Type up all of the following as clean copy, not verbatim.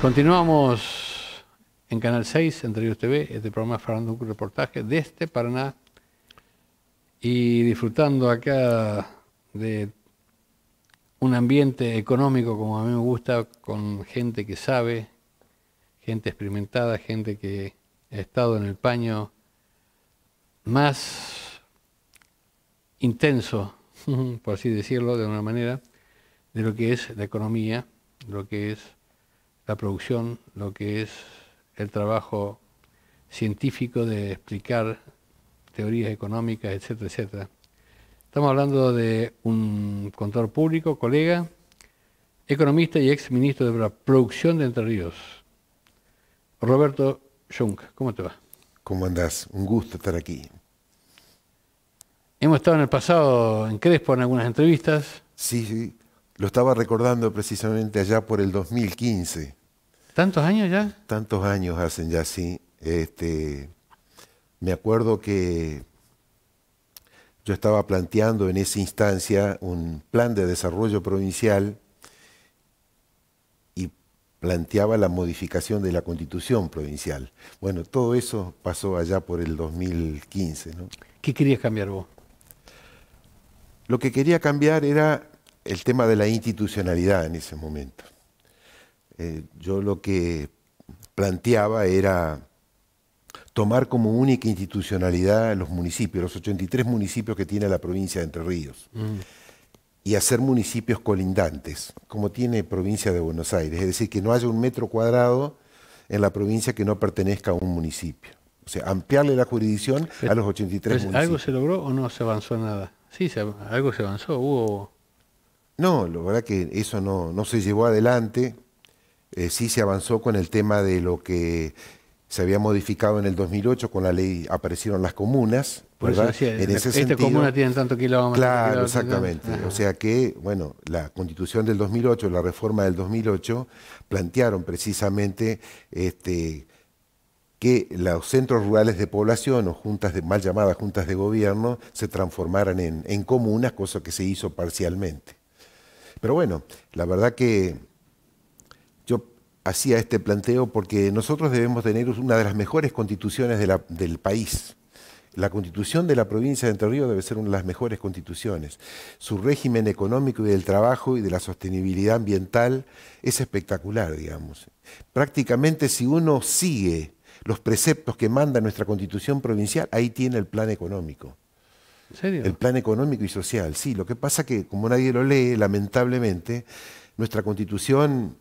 Continuamos en Canal 6, Entre Ríos TV, este programa es Fernando un reportaje desde Paraná y disfrutando acá de un ambiente económico como a mí me gusta, con gente que sabe, gente experimentada, gente que ha estado en el paño más intenso, por así decirlo, de una manera, de lo que es la economía, lo que es la producción, lo que es el trabajo científico de explicar teorías económicas, etcétera, etcétera. Estamos hablando de un contador público, colega, economista y ex ministro de la Producción de Entre Ríos, Roberto Jung. ¿Cómo te va? ¿Cómo andás? Un gusto estar aquí. Hemos estado en el pasado en Crespo en algunas entrevistas. Sí, sí. Lo estaba recordando precisamente allá por el 2015. ¿Tantos años ya? Tantos años hacen ya, sí. Me acuerdo que yo estaba planteando en esa instancia un plan de desarrollo provincial y planteaba la modificación de la Constitución provincial. Bueno, todo eso pasó allá por el 2015, ¿no? ¿Qué querías cambiar vos? Lo que quería cambiar era el tema de la institucionalidad en ese momento. Yo lo que planteaba era tomar como única institucionalidad los municipios, los 83 municipios que tiene la provincia de Entre Ríos, y hacer municipios colindantes, como tiene provincia de Buenos Aires, es decir, que no haya un metro cuadrado en la provincia que no pertenezca a un municipio. O sea, ampliarle la jurisdicción a los 83 municipios. ¿Algo se logró o no se avanzó nada? Sí, algo se avanzó, hubo... No, la verdad que eso no se llevó adelante. Sí se avanzó con el tema de lo que se había modificado en el 2008, con la ley aparecieron las comunas, ¿verdad? Decía, en ese sentido, comunas tienen tanto kilómetros. Claro, exactamente. O sea que, bueno, la Constitución del 2008, la reforma del 2008, plantearon precisamente que los centros rurales de población o juntas mal llamadas juntas de gobierno se transformaran en comunas, cosa que se hizo parcialmente. Pero bueno, la verdad que yo hacía este planteo porque nosotros debemos tener una de las mejores constituciones del país. La constitución de la provincia de Entre Ríos debe ser una de las mejores constituciones. Su régimen económico y del trabajo y de la sostenibilidad ambiental es espectacular, digamos. Prácticamente si uno sigue los preceptos que manda nuestra constitución provincial, ahí tiene el plan económico. ¿En serio? El plan económico y social, sí. Lo que pasa es que, como nadie lo lee, lamentablemente, nuestra Constitución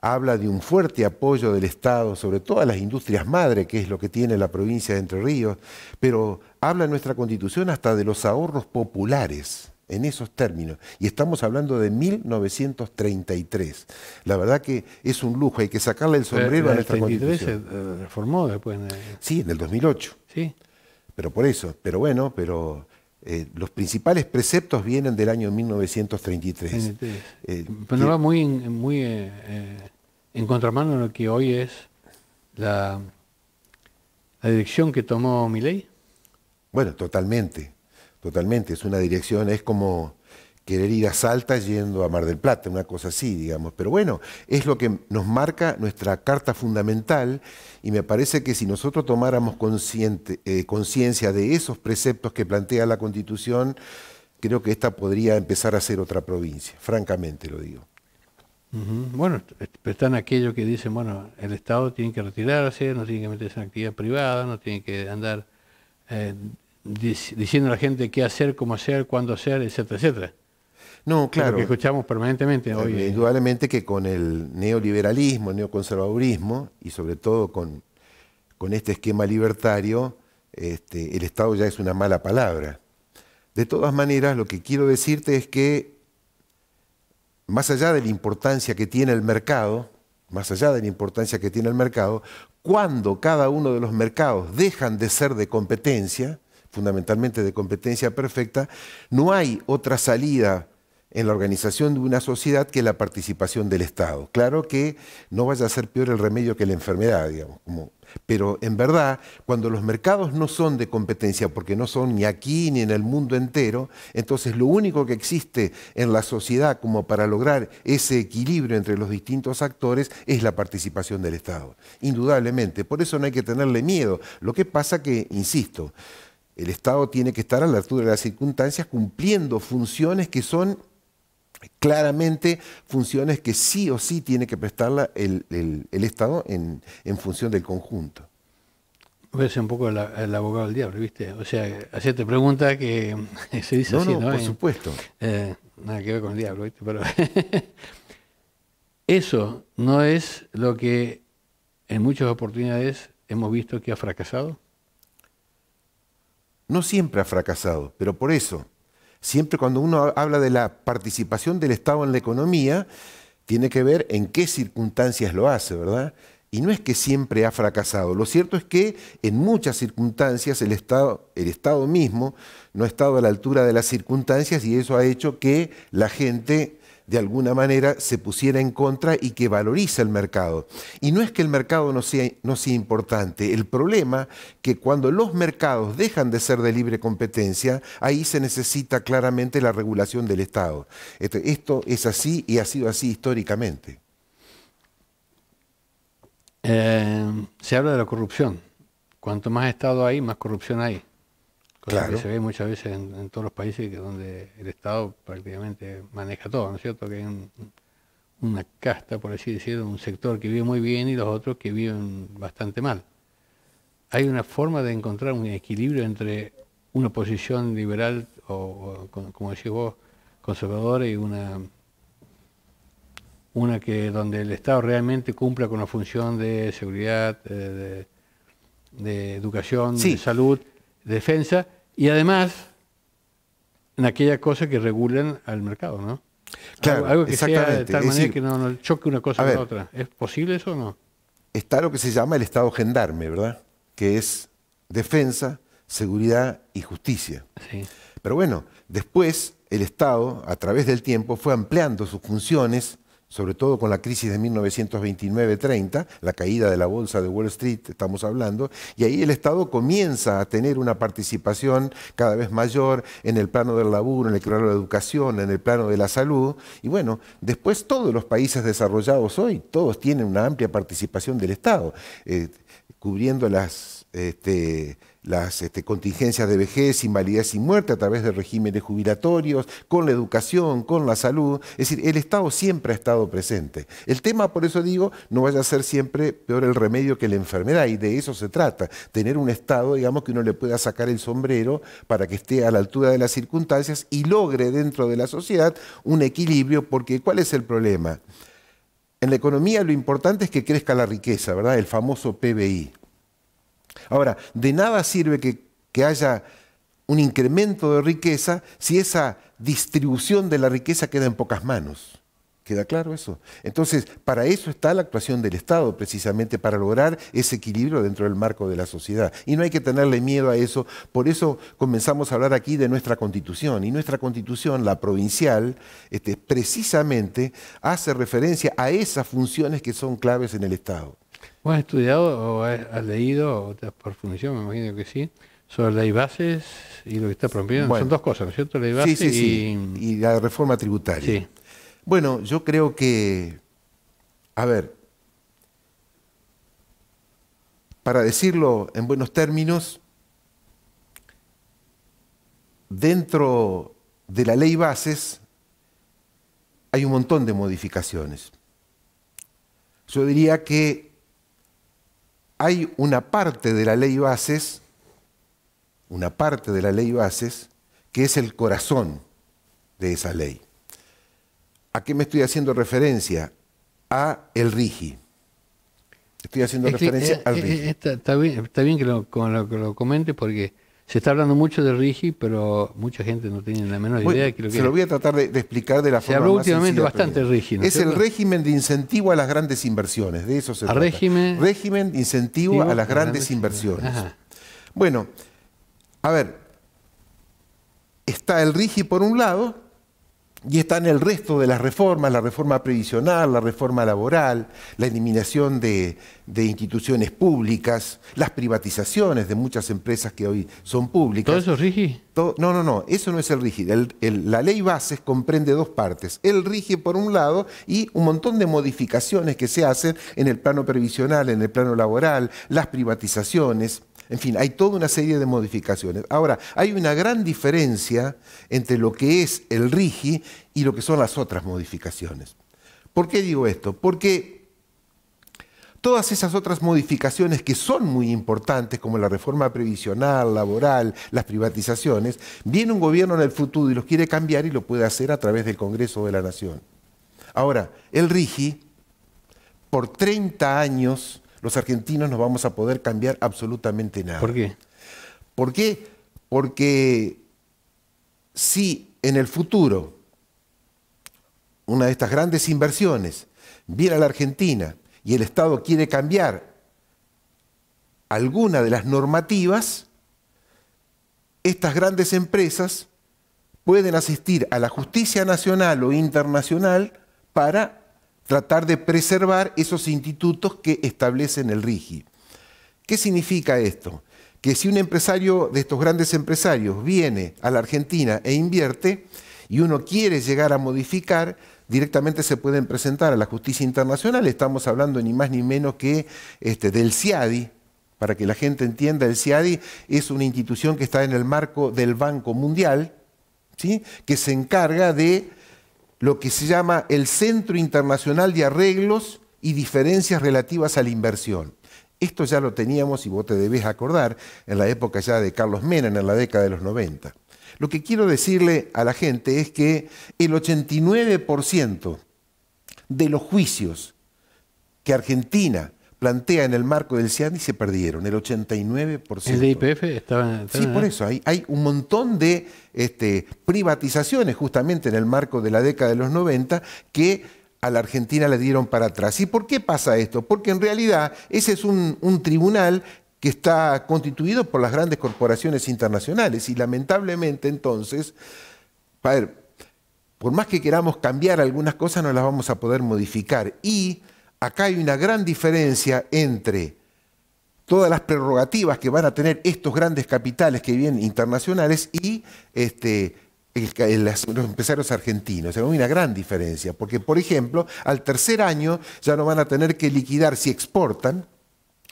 habla de un fuerte apoyo del Estado sobre todas las industrias madre, que es lo que tiene la provincia de Entre Ríos, pero habla nuestra Constitución hasta de los ahorros populares, en esos términos. Y estamos hablando de 1933. La verdad que es un lujo, hay que sacarle el sombrero a nuestra Constitución. ¿El 33 se reformó después? Sí, en el 2008. Sí. Pero por eso, pero bueno, los principales preceptos vienen del año 1933. Pero no va muy en contramano de lo que hoy es la dirección que tomó Milei. Bueno, totalmente, totalmente. Es una dirección, es como querer ir a Salta yendo a Mar del Plata, una cosa así, digamos. Pero bueno, es lo que nos marca nuestra carta fundamental y me parece que si nosotros tomáramos conciencia de esos preceptos que plantea la Constitución, creo que esta podría empezar a ser otra provincia, francamente lo digo. Bueno, están aquellos que dicen, bueno, el Estado tiene que retirarse, no tiene que meterse en actividad privada, no tiene que andar diciendo a la gente qué hacer, cómo hacer, cuándo hacer, etcétera, etcétera. No, claro. Lo que escuchamos permanentemente hoy. Indudablemente que con el neoliberalismo, el neoconservadurismo y sobre todo con este esquema libertario, el Estado ya es una mala palabra. De todas maneras, lo que quiero decirte es que más allá de la importancia que tiene el mercado, cuando cada uno de los mercados dejan de ser de competencia, fundamentalmente de competencia perfecta, no hay otra salida en la organización de una sociedad que la participación del Estado. Claro que no vaya a ser peor el remedio que la enfermedad, digamos, pero en verdad, cuando los mercados no son de competencia, porque no son ni aquí ni en el mundo entero, entonces lo único que existe en la sociedad como para lograr ese equilibrio entre los distintos actores es la participación del Estado, indudablemente. Por eso no hay que tenerle miedo. Lo que pasa que, insisto, el Estado tiene que estar a la altura de las circunstancias cumpliendo funciones que son claramente funciones que sí o sí tiene que prestarla el Estado en función del conjunto. Voy a ser un poco el abogado del diablo, ¿viste? O sea, hacerte pregunta que se dice así, ¿no? Por supuesto. Nada que ver con el diablo, ¿viste? Pero eso no es lo que en muchas oportunidades hemos visto que ha fracasado. No siempre ha fracasado, pero por eso, siempre cuando uno habla de la participación del Estado en la economía, tiene que ver en qué circunstancias lo hace, ¿verdad? Y no es que siempre ha fracasado. Lo cierto es que en muchas circunstancias el Estado mismo no ha estado a la altura de las circunstancias y eso ha hecho que la gente de alguna manera se pusiera en contra y que valoriza el mercado. Y no es que el mercado no sea importante. El problema es que cuando los mercados dejan de ser de libre competencia, ahí se necesita claramente la regulación del Estado. Esto es así y ha sido así históricamente. Se habla de la corrupción. Cuanto más Estado hay, más corrupción hay. Cosa Claro. que se ve muchas veces en todos los países donde el Estado prácticamente maneja todo, ¿no es cierto? Que hay una casta, por así decirlo, un sector que vive muy bien y los otros que viven bastante mal. Hay una forma de encontrar un equilibrio entre una posición liberal o como decís vos, conservadora y una que donde el Estado realmente cumpla con la función de seguridad, de educación, Sí. de salud, de defensa, y además en aquellas cosas que regulan al mercado, ¿no? Claro, algo que sea de exactamente. tal Es manera decir, que no choque una cosa a con la ver, otra. ¿Es posible eso o no? está lo que se llama el Estado gendarme, ¿verdad? Que es defensa, seguridad y justicia. Sí. Pero bueno, después el Estado, a través del tiempo, fue ampliando sus funciones, sobre todo con la crisis de 1929-30, la caída de la bolsa de Wall Street, estamos hablando, y ahí el Estado comienza a tener una participación cada vez mayor en el plano del laburo, en el plano de la educación, en el plano de la salud, y bueno, después todos los países desarrollados hoy, todos tienen una amplia participación del Estado, cubriendo las contingencias de vejez, invalidez y muerte a través de regímenes jubilatorios, con la educación, con la salud. Es decir, el Estado siempre ha estado presente. El tema, por eso digo, no vaya a ser siempre peor el remedio que la enfermedad, y de eso se trata. Tener un Estado, digamos, que uno le pueda sacar el sombrero para que esté a la altura de las circunstancias y logre dentro de la sociedad un equilibrio, porque ¿cuál es el problema? En la economía lo importante es que crezca la riqueza, ¿verdad? El famoso PBI. Ahora, de nada sirve que haya un incremento de riqueza si esa distribución de la riqueza queda en pocas manos. ¿Queda claro eso? Entonces, para eso está la actuación del Estado, precisamente para lograr ese equilibrio dentro del marco de la sociedad. Y no hay que tenerle miedo a eso. Por eso comenzamos a hablar aquí de nuestra Constitución. Y nuestra Constitución, la provincial, precisamente hace referencia a esas funciones que son claves en el Estado. ¿Vos has estudiado o has leído, o te has profundizado, me imagino que sí, sobre ley bases y lo que está promoviendo? Bueno, son dos cosas, ¿no es cierto? Ley base y la reforma tributaria. Sí. Bueno, yo creo que, a ver, para decirlo en buenos términos, dentro de la ley bases hay un montón de modificaciones. Yo diría que hay una parte de la ley bases, que es el corazón de esa ley. ¿A qué me estoy haciendo referencia? A el RIGI. Estoy haciendo referencia al RIGI. Está bien que lo comente porque se está hablando mucho del RIGI, pero mucha gente no tiene la menor idea de que lo que se lo voy a tratar de explicar de la forma más sencilla. Se habló últimamente bastante del RIGI, ¿no es cierto? cierto? El régimen de incentivo a las grandes inversiones, de eso se trata. Régimen de incentivo a las grandes inversiones. Ajá. Bueno, a ver, está el RIGI por un lado, Y están el resto de las reformas, la reforma previsional, la reforma laboral, la eliminación de instituciones públicas, las privatizaciones de muchas empresas que hoy son públicas. ¿Todo eso es RIGI? No, eso no es el RIGI. La ley bases comprende dos partes. El RIGI por un lado y un montón de modificaciones que se hacen en el plano previsional, en el plano laboral, las privatizaciones. En fin, hay toda una serie de modificaciones. Ahora, hay una gran diferencia entre lo que es el RIGI y lo que son las otras modificaciones. ¿Por qué digo esto? Porque todas esas otras modificaciones que son muy importantes, como la reforma previsional, laboral, las privatizaciones, viene un gobierno en el futuro y los quiere cambiar y lo puede hacer a través del Congreso de la Nación. Ahora, el RIGI, por 30 años, los argentinos no vamos a poder cambiar absolutamente nada. ¿Por qué? ¿Por qué? Porque si en el futuro una de estas grandes inversiones viene a la Argentina y el Estado quiere cambiar alguna de las normativas, estas grandes empresas pueden asistir a la justicia nacional o internacional para tratar de preservar esos institutos que establecen el RIGI. ¿Qué significa esto? Que si un empresario de estos grandes empresarios viene a la Argentina e invierte y uno quiere llegar a modificar, directamente se pueden presentar a la justicia internacional. Estamos hablando ni más ni menos que del CIADI. Para que la gente entienda, el CIADI es una institución que está en el marco del Banco Mundial, ¿sí?, que se encarga de lo que se llama el Centro Internacional de Arreglos y Diferencias Relativas a la Inversión. Esto ya lo teníamos, y vos te debes acordar, en la época ya de Carlos Menem, en la década de los 90. Lo que quiero decirle a la gente es que el 89% de los juicios que Argentina plantea en el marco del CIADI se perdieron, el 89%. ¿El de YPF estaba? Sí, por eso. Hay un montón de privatizaciones justamente en el marco de la década de los 90 que a la Argentina le dieron para atrás. ¿Y por qué pasa esto? Porque en realidad ese es un tribunal que está constituido por las grandes corporaciones internacionales y lamentablemente entonces, a ver, por más que queramos cambiar algunas cosas no las vamos a poder modificar. Y acá hay una gran diferencia entre todas las prerrogativas que van a tener estos grandes capitales que vienen internacionales y los empresarios argentinos. Hay una gran diferencia, porque por ejemplo, al tercer año ya no van a tener que liquidar si exportan,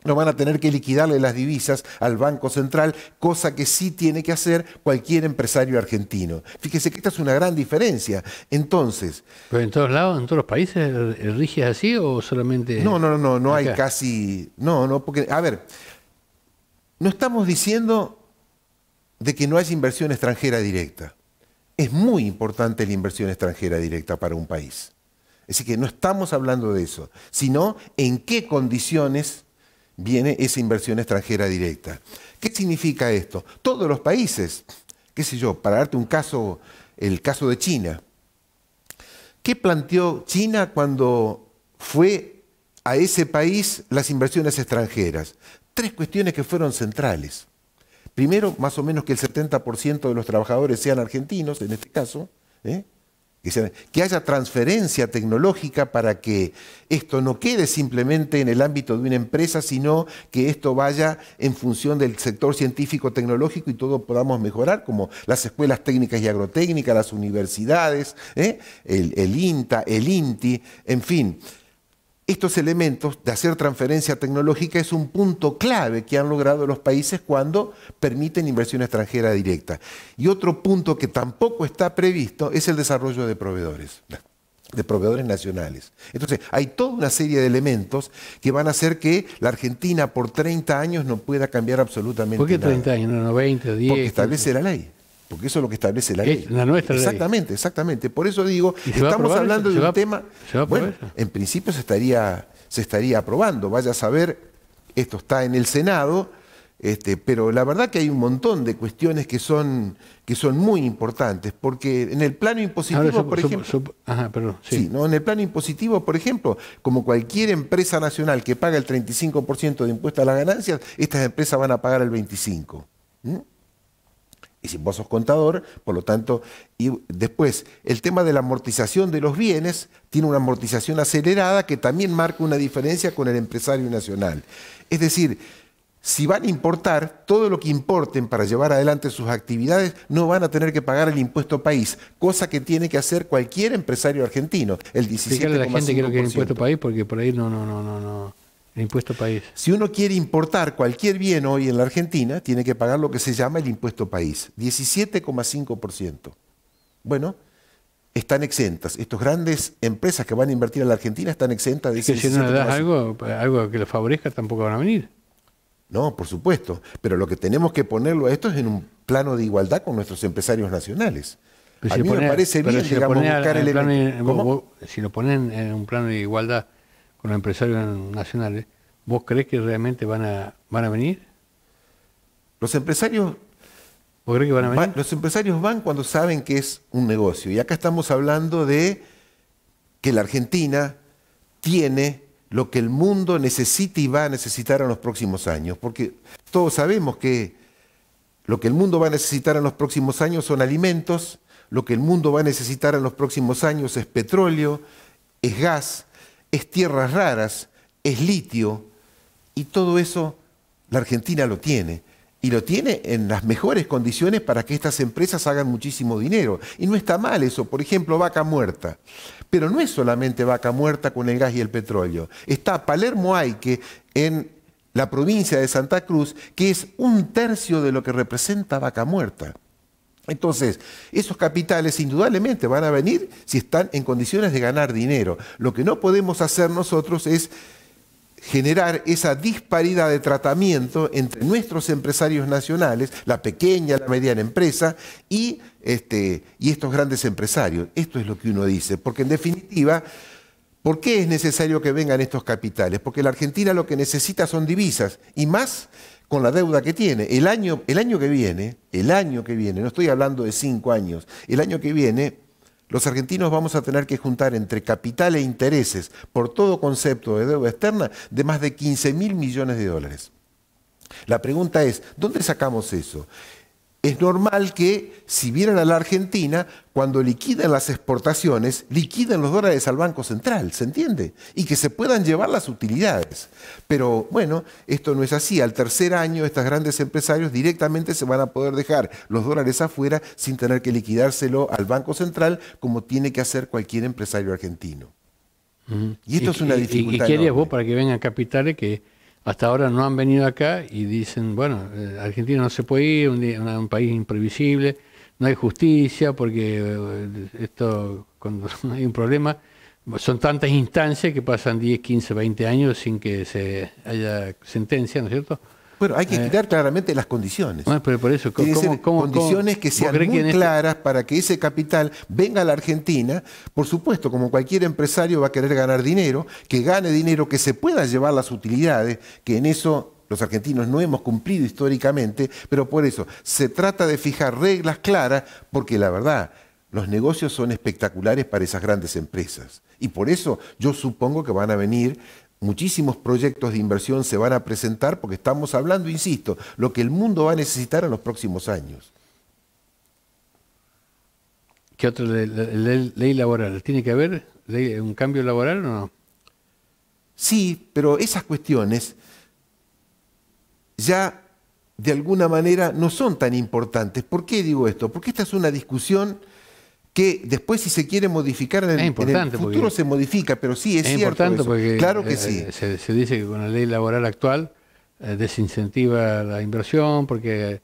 no van a tener que liquidarle las divisas al Banco Central, cosa que sí tiene que hacer cualquier empresario argentino. Fíjese que esta es una gran diferencia. Entonces... ¿Pero en todos lados, en todos los países, el RIGI es así o solamente...? No hay casi... No, porque, a ver, no estamos diciendo de que no haya inversión extranjera directa. Es muy importante la inversión extranjera directa para un país. Así que no estamos hablando de eso, sino en qué condiciones viene esa inversión extranjera directa. ¿Qué significa esto? Todos los países, qué sé yo, para darte un caso, el caso de China. ¿Qué planteó China cuando fue a ese país las inversiones extranjeras? Tres cuestiones que fueron centrales. Primero, más o menos que el 70% de los trabajadores sean argentinos, en este caso, que haya transferencia tecnológica para que esto no quede simplemente en el ámbito de una empresa, sino que esto vaya en función del sector científico-tecnológico y todo podamos mejorar, como las escuelas técnicas y agrotécnicas, las universidades, el INTA, el INTI, en fin. Estos elementos de hacer transferencia tecnológica es un punto clave que han logrado los países cuando permiten inversión extranjera directa. Y otro punto que tampoco está previsto es el desarrollo de proveedores nacionales. Entonces, hay toda una serie de elementos que van a hacer que la Argentina por 30 años no pueda cambiar absolutamente nada. ¿Por qué 30 años? No, 20 o 10. Porque establece la ley. Porque eso es lo que establece la ley. La nuestra exactamente, ley. Exactamente. Por eso digo, estamos hablando de un tema... Bueno, en principio se estaría aprobando. Vaya a saber, esto está en el Senado, pero la verdad que hay un montón de cuestiones que son muy importantes, porque en el plano impositivo, por ejemplo... en el plano impositivo, por ejemplo, como cualquier empresa nacional que paga el 35% de impuesto a las ganancias, estas empresas van a pagar el 25%. Y si vos sos contador, por lo tanto, y después el tema de la amortización de los bienes tiene una amortización acelerada que también marca una diferencia con el empresario nacional. Es decir, si van a importar, todo lo que importen para llevar adelante sus actividades no van a tener que pagar el impuesto país, cosa que tiene que hacer cualquier empresario argentino, el 17,5%. Explicarle a la gente que es lo que es el impuesto país, porque por ahí no. El impuesto país. Si uno quiere importar cualquier bien hoy en la Argentina, tiene que pagar lo que se llama el impuesto país, 17,5%. Bueno, están exentas. Estas grandes empresas que van a invertir en la Argentina están exentas de ese 17,5%. Que si no le das algo que les favorezca, tampoco van a venir. No, por supuesto. Pero lo que tenemos que ponerlo a esto es en un plano de igualdad con nuestros empresarios nacionales. Pero a mí me parece bien, si digamos, buscar elementos. Si lo ponen en un plano de igualdad con los empresarios nacionales, ¿vos creés que realmente van a venir? Los empresarios, ¿Vos creés que van a venir? los empresarios van cuando saben que es un negocio. Y acá estamos hablando de que la Argentina tiene lo que el mundo necesita y va a necesitar en los próximos años. Porque todos sabemos que lo que el mundo va a necesitar en los próximos años son alimentos, lo que el mundo va a necesitar en los próximos años es petróleo, es gas, es tierras raras, es litio, y todo eso la Argentina lo tiene. Y lo tiene en las mejores condiciones para que estas empresas hagan muchísimo dinero. Y no está mal eso. Por ejemplo, Vaca Muerta. Pero no es solamente Vaca Muerta con el gas y el petróleo. Está Palermo Aike en la provincia de Santa Cruz, que es 1/3 de lo que representa Vaca Muerta. Entonces, esos capitales indudablemente van a venir si están en condiciones de ganar dinero. Lo que no podemos hacer nosotros es generar esa disparidad de tratamiento entre nuestros empresarios nacionales, la pequeña, la mediana empresa, y estos grandes empresarios. Esto es lo que uno dice, porque en definitiva, ¿por qué es necesario que vengan estos capitales? Porque la Argentina lo que necesita son divisas, y más con la deuda que tiene. El año que viene, no estoy hablando de 5 años, el año que viene, los argentinos vamos a tener que juntar entre capital e intereses por todo concepto de deuda externa de más de 15.000 millones de dólares. La pregunta es, ¿dónde sacamos eso? Es normal que si vienen a la Argentina, cuando liquiden las exportaciones, liquiden los dólares al Banco Central, ¿se entiende? Y que se puedan llevar las utilidades. Pero bueno, esto no es así. Al tercer año, estos grandes empresarios directamente se van a poder dejar los dólares afuera sin tener que liquidárselo al Banco Central, como tiene que hacer cualquier empresario argentino. Y esto es una dificultad. ¿Y qué harías enorme. vos para que vengan capitales que hasta ahora no han venido acá y dicen, bueno, Argentina no se puede ir, un país imprevisible, no hay justicia porque esto, cuando hay un problema, son tantas instancias que pasan 10, 15, 20 años sin que se haya sentencia, ¿no es cierto? Bueno, hay que quitar claramente las condiciones. Bueno, pero por eso, Tienen que ser condiciones que sean muy claras para que ese capital venga a la Argentina. Por supuesto, como cualquier empresario va a querer ganar dinero, que gane dinero, que se pueda llevar las utilidades, que en eso los argentinos no hemos cumplido históricamente, pero por eso se trata de fijar reglas claras, porque la verdad, los negocios son espectaculares para esas grandes empresas. Y por eso yo supongo que van a venir muchísimos proyectos de inversión, se van a presentar, porque estamos hablando, insisto, lo que el mundo va a necesitar en los próximos años. ¿Qué otra ley laboral? ¿Tiene que haber un cambio laboral o no? Sí, pero esas cuestiones ya de alguna manera no son tan importantes. ¿Por qué digo esto? Porque esta es una discusión que después, si se quiere modificar en el futuro, se modifica, pero sí es cierto importante eso. Porque claro que sí. Se dice que con la ley laboral actual desincentiva la inversión porque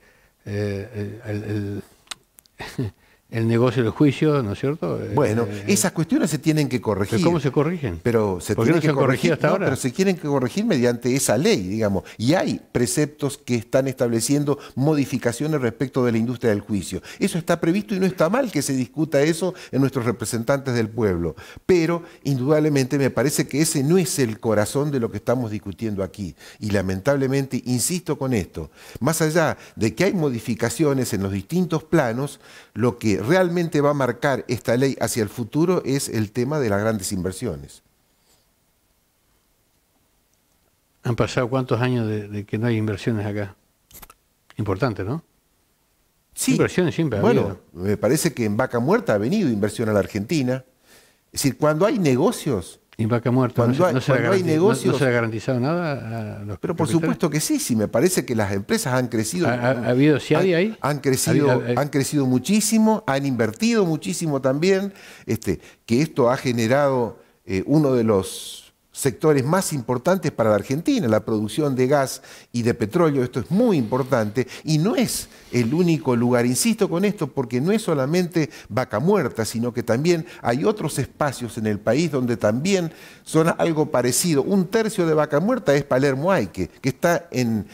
el negocio del juicio, ¿no es cierto? Bueno, esas cuestiones se tienen que corregir. ¿Pero cómo se corrigen? Pero se ¿Por qué no se que han corregido hasta ahora? Pero se quieren que corregir mediante esa ley, digamos. Y hay preceptos que están estableciendo modificaciones respecto de la industria del juicio. Eso está previsto y no está mal que se discuta eso en nuestros representantes del pueblo. Pero, indudablemente, me parece que ese no es el corazón de lo que estamos discutiendo aquí. Y lamentablemente, insisto con esto, más allá de que hay modificaciones en los distintos planos, lo que realmente va a marcar esta ley hacia el futuro es el tema de las grandes inversiones. Han pasado cuántos años de que no hay inversiones acá. Importante, ¿no? Sí, Inversiones siempre ha bueno, habido. me parece que en Vaca Muerta ha venido inversión a la Argentina. Es decir, cuando hay negocios, Y Vaca Muerta, cuando hay no negocios, se le ha garantizado nada a los pero por capitales. supuesto que sí, sí, me parece que las empresas han crecido, ¿Ha habido CIADI ahí? han crecido muchísimo, han invertido muchísimo también, que esto ha generado uno de los sectores más importantes para la Argentina, la producción de gas y de petróleo. Esto es muy importante y no es el único lugar, insisto con esto, porque no es solamente Vaca Muerta, sino que también hay otros espacios en el país donde también son algo parecido. Un tercio de Vaca Muerta es Palermo Aike, que está en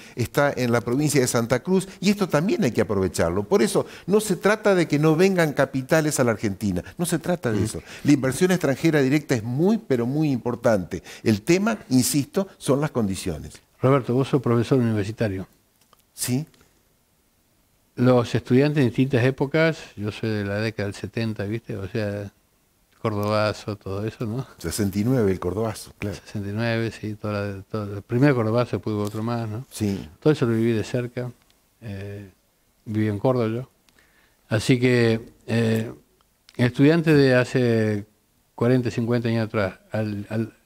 la provincia de Santa Cruz, y esto también hay que aprovecharlo. Por eso no se trata de que no vengan capitales a la Argentina, no se trata de eso. La inversión extranjera directa es muy, pero muy importante. El tema, insisto, son las condiciones. Roberto, vos sos profesor universitario. ¿Sí? Los estudiantes en distintas épocas, yo soy de la década del 70, ¿viste? O sea, Cordobazo, todo eso, ¿no? 69, el Cordobazo, claro. 69, sí, el primer Cordobazo, después hubo otro más, ¿no? Sí. Todo eso lo viví de cerca. Viví en Córdoba yo. Así que estudiante de hace 40, 50 años atrás,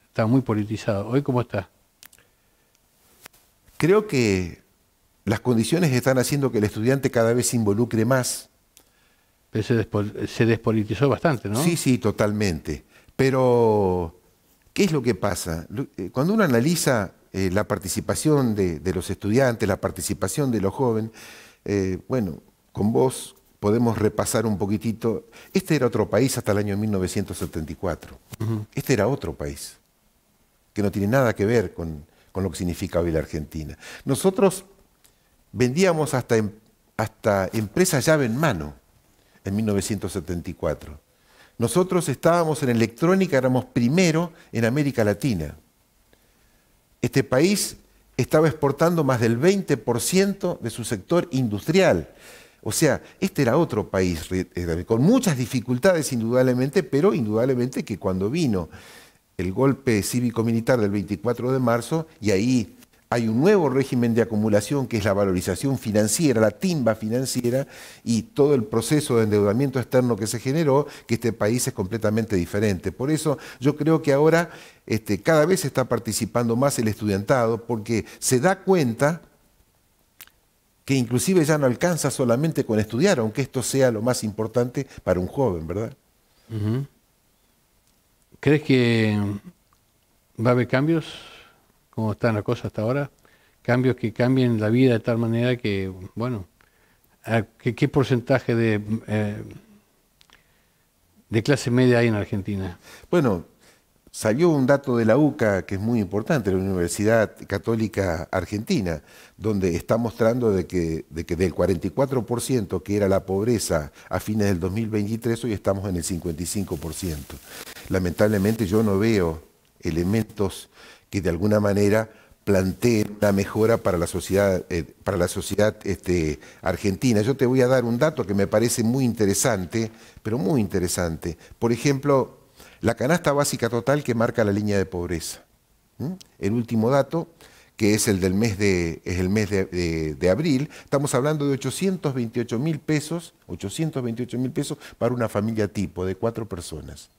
está muy politizado. ¿Hoy cómo está? Creo que las condiciones están haciendo que el estudiante cada vez se involucre más. Pero se despolitizó bastante, ¿no? Sí, sí, totalmente. Pero, ¿qué es lo que pasa? Cuando uno analiza la participación de los estudiantes, la participación de los jóvenes, bueno, con vos podemos repasar un poquitito. Este era otro país hasta el año 1974. Este era otro país, que no tiene nada que ver con lo que significa hoy la Argentina. Nosotros vendíamos hasta empresas llave en mano en 1974. Nosotros estábamos en electrónica, éramos primero en América Latina. Este país estaba exportando más del 20% de su sector industrial. O sea, este era otro país, con muchas dificultades indudablemente, pero indudablemente que cuando vino el golpe cívico-militar del 24 de marzo, y ahí hay un nuevo régimen de acumulación que es la valorización financiera, la timba financiera, y todo el proceso de endeudamiento externo que se generó, que este país es completamente diferente. Por eso yo creo que ahora cada vez está participando más el estudiantado, porque se da cuenta que inclusive ya no alcanza solamente con estudiar, aunque esto sea lo más importante para un joven, ¿verdad? ¿Crees que va a haber cambios, como están las cosas hasta ahora? Cambios que cambien la vida de tal manera que, bueno, ¿qué porcentaje de clase media hay en Argentina? Bueno, salió un dato de la UCA que es muy importante, la Universidad Católica Argentina, donde está mostrando de que del 44% que era la pobreza a fines del 2023, hoy estamos en el 55%. Lamentablemente yo no veo elementos que de alguna manera planteen una mejora para la sociedad, argentina. Yo te voy a dar un dato que me parece muy interesante, pero muy interesante. Por ejemplo, la canasta básica total que marca la línea de pobreza. El último dato, que es el del mes de abril, estamos hablando de 828.000 pesos, 828.000 pesos para una familia tipo de 4 personas.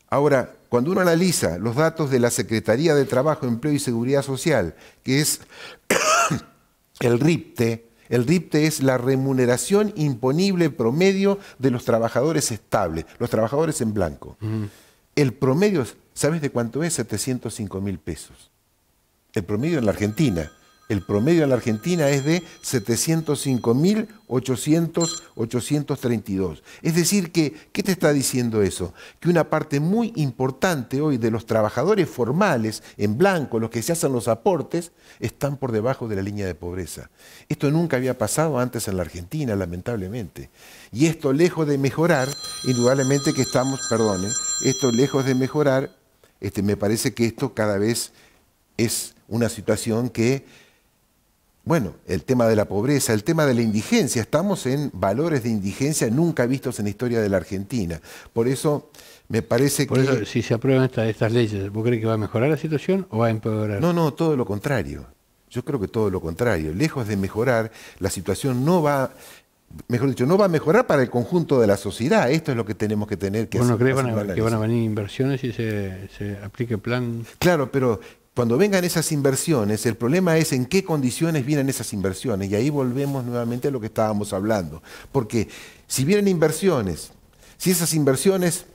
Ahora, cuando uno analiza los datos de la Secretaría de Trabajo, Empleo y Seguridad Social, que es el RIPTE es la remuneración imponible promedio de los trabajadores estables, los trabajadores en blanco. El promedio, ¿sabes de cuánto es? 705.000 pesos. El promedio en la Argentina. El promedio en la Argentina es de 705.832. Es decir, que, ¿qué te está diciendo eso? Que una parte muy importante hoy de los trabajadores formales, en blanco, los que se hacen los aportes, están por debajo de la línea de pobreza. Esto nunca había pasado antes en la Argentina, lamentablemente. Y esto lejos de mejorar, indudablemente que estamos, esto lejos de mejorar, me parece que esto cada vez es una situación que, bueno, el tema de la pobreza, el tema de la indigencia, estamos en valores de indigencia nunca vistos en la historia de la Argentina. Por eso me parece Por eso, si se aprueban estas leyes, ¿vos crees que va a mejorar la situación o va a empeorar? No, todo lo contrario. Yo creo que todo lo contrario. Lejos de mejorar, la situación no va mejor dicho, no va a mejorar para el conjunto de la sociedad. Esto es lo que tenemos que tener que Bueno, hacer. ¿crees que van a venir inversiones y se aplique el plan? Claro, pero cuando vengan esas inversiones, el problema es en qué condiciones vienen esas inversiones. Y ahí volvemos nuevamente a lo que estábamos hablando. Porque si vienen inversiones, si esas inversiones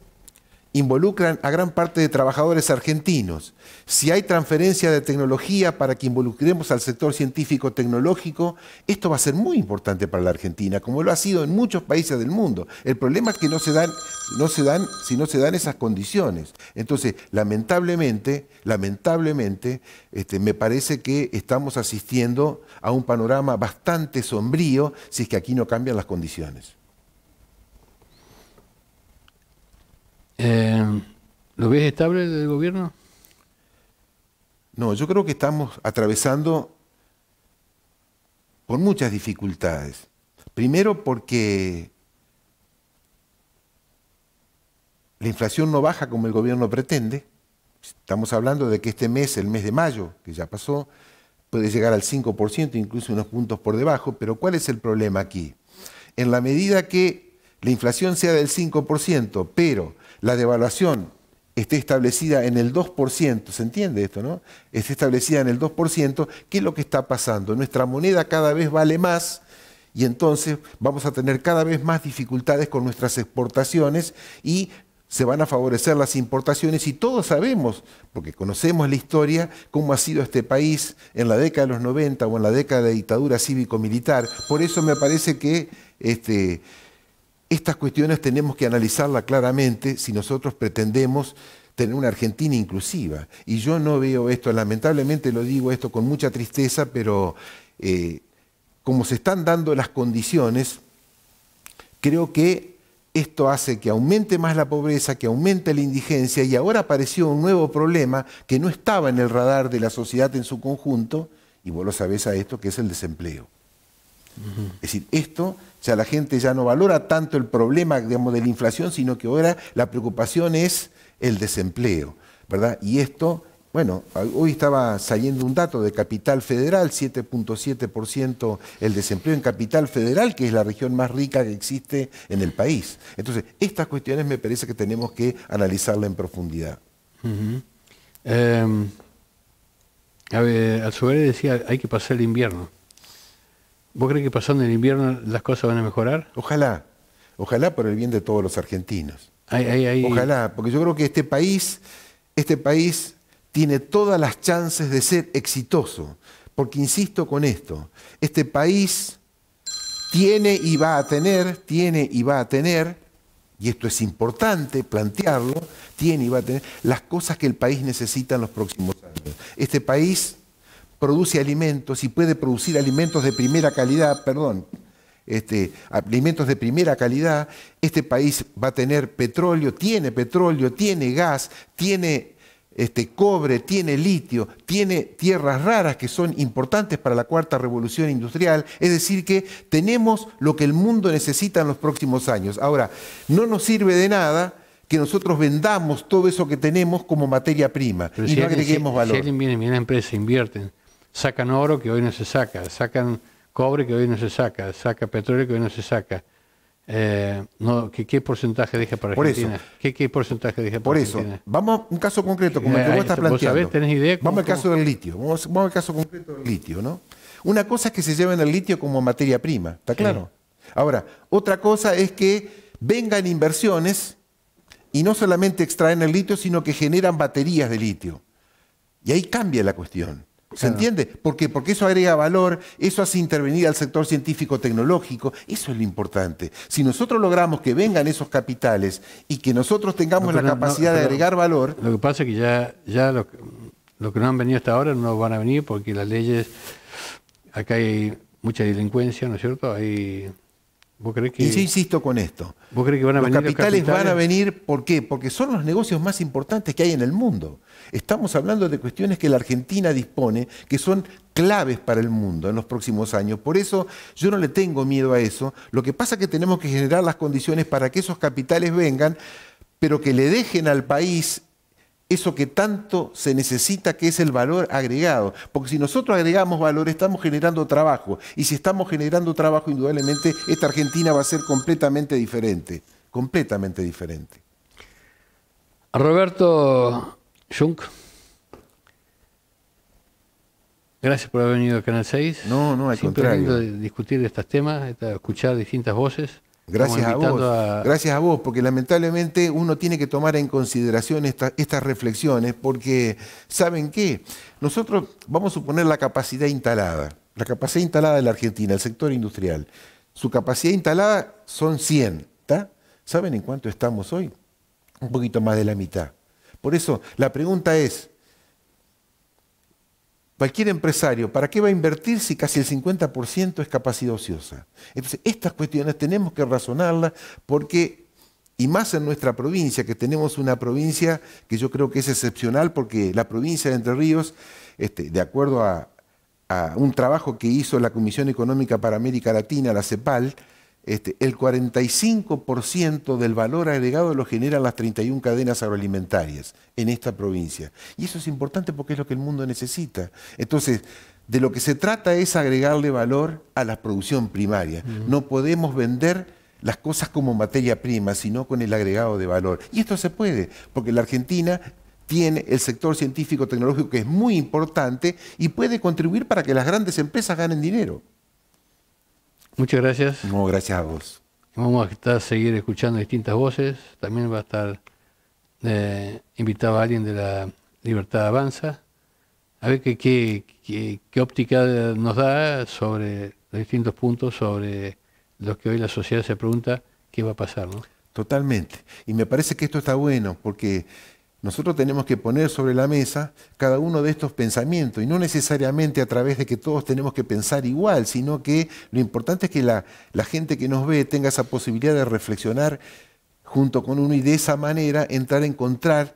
involucran a gran parte de trabajadores argentinos, si hay transferencia de tecnología para que involucremos al sector científico-tecnológico, esto va a ser muy importante para la Argentina, como lo ha sido en muchos países del mundo. El problema es que no se dan si no se dan esas condiciones. Entonces, lamentablemente, me parece que estamos asistiendo a un panorama bastante sombrío si es que aquí no cambian las condiciones. ¿Lo ves estable del gobierno? No, yo creo que estamos atravesando por muchas dificultades. Primero porque la inflación no baja como el gobierno pretende. Estamos hablando de que este mes, el mes de mayo, que ya pasó, puede llegar al 5%, incluso unos puntos por debajo. Pero ¿cuál es el problema aquí? En la medida que la inflación sea del 5%, pero la devaluación esté establecida en el 2%, ¿se entiende esto, no? Esté establecida en el 2%, ¿qué es lo que está pasando? Nuestra moneda cada vez vale más y entonces vamos a tener cada vez más dificultades con nuestras exportaciones y se van a favorecer las importaciones y todos sabemos, porque conocemos la historia, cómo ha sido este país en la década de los 90 o en la década de dictadura cívico-militar. Por eso me parece que estas cuestiones tenemos que analizarlas claramente si nosotros pretendemos tener una Argentina inclusiva. Y yo no veo esto, lamentablemente lo digo esto con mucha tristeza, pero como se están dando las condiciones, creo que esto hace que aumente más la pobreza, que aumente la indigencia, y ahora apareció un nuevo problema que no estaba en el radar de la sociedad en su conjunto, y vos lo sabés a esto, que es el desempleo. Es decir, esto, ya la gente ya no valora tanto el problema, digamos, de la inflación, sino que ahora la preocupación es el desempleo, ¿verdad? Y esto, bueno, hoy estaba saliendo un dato de Capital Federal, 7.7% el desempleo en Capital Federal, que es la región más rica que existe en el país. Entonces, estas cuestiones me parece que tenemos que analizarlas en profundidad. Alzogaray decía, hay que pasar el invierno. ¿Vos crees que pasando el invierno las cosas van a mejorar? Ojalá, ojalá por el bien de todos los argentinos. Hay... Ojalá, porque yo creo que este país tiene todas las chances de ser exitoso. Porque insisto con esto, este país tiene y va a tener, y esto es importante plantearlo, tiene y va a tener las cosas que el país necesita en los próximos años. Este país produce alimentos y puede producir alimentos de primera calidad, alimentos de primera calidad. Este país va a tener petróleo, tiene gas, tiene cobre, tiene litio, tiene tierras raras que son importantes para la cuarta revolución industrial. Es decir que tenemos lo que el mundo necesita en los próximos años. Ahora, no nos sirve de nada que nosotros vendamos todo eso que tenemos como materia prima y no agreguemos valor. Si alguien viene a una empresa, invierten, sacan oro que hoy no se saca, sacan cobre que hoy no se saca, saca petróleo que hoy no se saca. ¿Qué porcentaje deja para Argentina? ¿Qué porcentaje deja para Argentina? Por eso, vamos a un caso concreto, como el que vos estás planteando. ¿Vos sabés, tenés idea? Vamos al caso del litio. Vamos al caso concreto del litio, ¿no? Una cosa es que se lleven el litio como materia prima, ¿está claro? Sí. Ahora, otra cosa es que vengan inversiones y no solamente extraen el litio, sino que generan baterías de litio. Y ahí cambia la cuestión. ¿Se entiende? ¿Por qué? Porque eso agrega valor, eso hace intervenir al sector científico-tecnológico, eso es lo importante. Si nosotros logramos que vengan esos capitales y que nosotros tengamos la capacidad de agregar valor... Lo que pasa es que ya lo que no han venido hasta ahora no van a venir porque las leyes, acá hay mucha delincuencia, ¿no es cierto? ¿Vos creés que...? Y yo insisto con esto. ¿Vos creés que van a venir los capitales van a venir, ¿por qué? Porque son los negocios más importantes que hay en el mundo. Estamos hablando de cuestiones que la Argentina dispone, que son claves para el mundo en los próximos años. Por eso yo no le tengo miedo a eso. Lo que pasa es que tenemos que generar las condiciones para que esos capitales vengan, pero que le dejen al país eso que tanto se necesita, que es el valor agregado. Porque si nosotros agregamos valor, estamos generando trabajo. Y si estamos generando trabajo, indudablemente, esta Argentina va a ser completamente diferente. Completamente diferente. Roberto Jung, gracias por haber venido a Canal 6. No, al Siempre contrario. lindo discutir estos temas, escuchar distintas voces. Gracias a vos, gracias a vos, porque lamentablemente uno tiene que tomar en consideración estas reflexiones, porque ¿saben qué? Nosotros vamos a suponer la capacidad instalada de la Argentina, el sector industrial. Su capacidad instalada son 100, ¿está? ¿Saben en cuánto estamos hoy? Un poquito más de la mitad. Por eso, la pregunta es, cualquier empresario, ¿para qué va a invertir si casi el 50% es capacidad ociosa? Entonces, estas cuestiones tenemos que razonarlas porque, y más en nuestra provincia, que tenemos una provincia que yo creo que es excepcional porque la provincia de Entre Ríos, de acuerdo a un trabajo que hizo la Comisión Económica para América Latina, la CEPAL, el 45% del valor agregado lo generan las 31 cadenas agroalimentarias en esta provincia. Y eso es importante porque es lo que el mundo necesita. Entonces, de lo que se trata es agregarle valor a la producción primaria. No podemos vender las cosas como materia prima, sino con el agregado de valor. Y esto se puede, porque la Argentina tiene el sector científico-tecnológico que es muy importante y puede contribuir para que las grandes empresas ganen dinero. Muchas gracias. No, gracias a vos. Vamos a seguir escuchando distintas voces. También va a estar invitado a alguien de la Libertad Avanza. A ver qué óptica nos da sobre los distintos puntos, sobre los que hoy la sociedad se pregunta qué va a pasar, ¿no? Totalmente. Y me parece que esto está bueno porque nosotros tenemos que poner sobre la mesa cada uno de estos pensamientos y no necesariamente a través de que todos tenemos que pensar igual, sino que lo importante es que la gente que nos ve tenga esa posibilidad de reflexionar junto con uno y de esa manera entrar a encontrar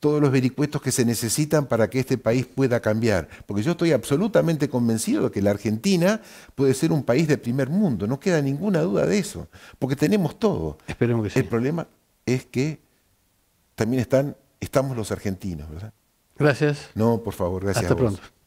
todos los vericuetos que se necesitan para que este país pueda cambiar. Porque yo estoy absolutamente convencido de que la Argentina puede ser un país de primer mundo, no queda ninguna duda de eso, porque tenemos todo. Esperemos que sí. El problema es que también estamos los argentinos, ¿verdad? Gracias. No, por favor, gracias a vos. Hasta pronto.